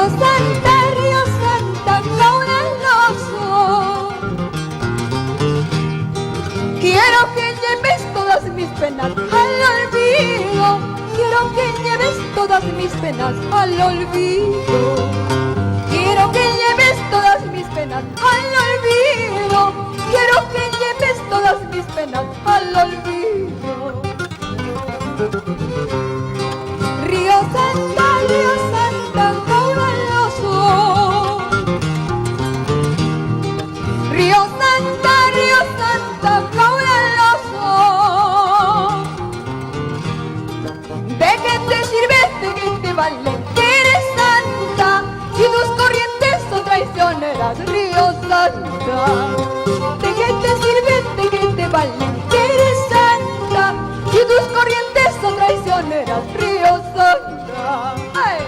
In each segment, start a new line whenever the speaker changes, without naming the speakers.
Río Santa, caudaloso. Quiero que lleves todas mis penas al olvido. Quiero que lleves todas mis penas al olvido. Quiero que lleves todas mis penas al olvido. Quiero que lleves todas mis penas al olvido. Río Santa, caudaloso. Río Santa, caudaloso. ¿De qué te sirve, de qué te vale que eres santa si tus corrientes son traicioneras, Río Santa? ¿De qué te sirve, de qué te vale que eres santa si tus corrientes son traicioneras, Río Santa? ¡Ay!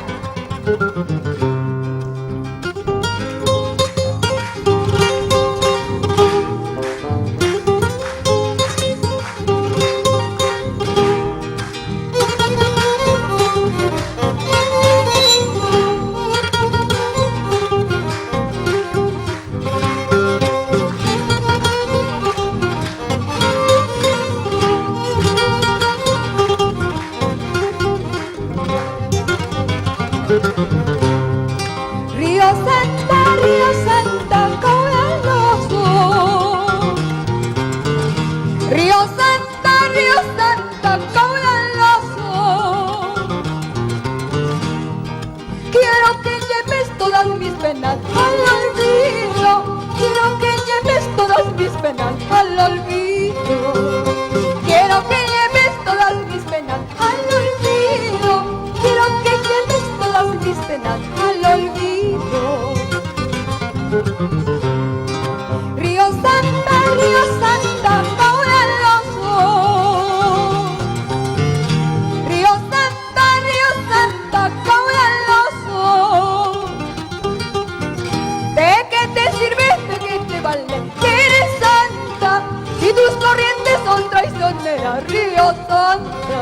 Río Santa, caudaloso. Río Santa, caudaloso. Quiero que lleves todas mis penas al olvido. Quiero que lleves todas mis penas al olvido. Quiero que lleves todas mis penas al olvido. Quiero que lleves todas mis penas al olvido. Río Santa, caudaloso. Río Santa, caudaloso. ¿De qué te sirve, de qué te vale que eres santa si tus corrientes son traicioneras, Río Santa?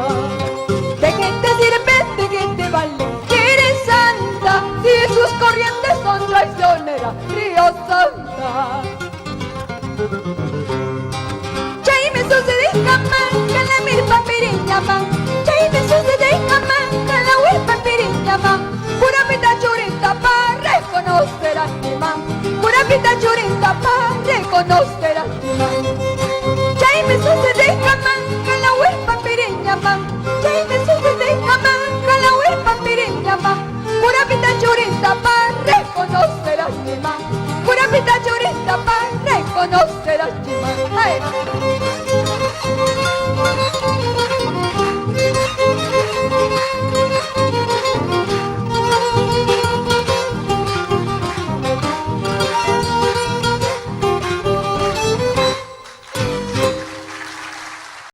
¿De qué te sirve, de qué te vale que eres santa si tus corrientes son traicioneras, Río Santa? Chay me sucede jamás que la milpa piriñama. Chay me sucede jamás que la huelpa piriñama. Pura pita churita para reconocer a mi mamá. Pura pita churita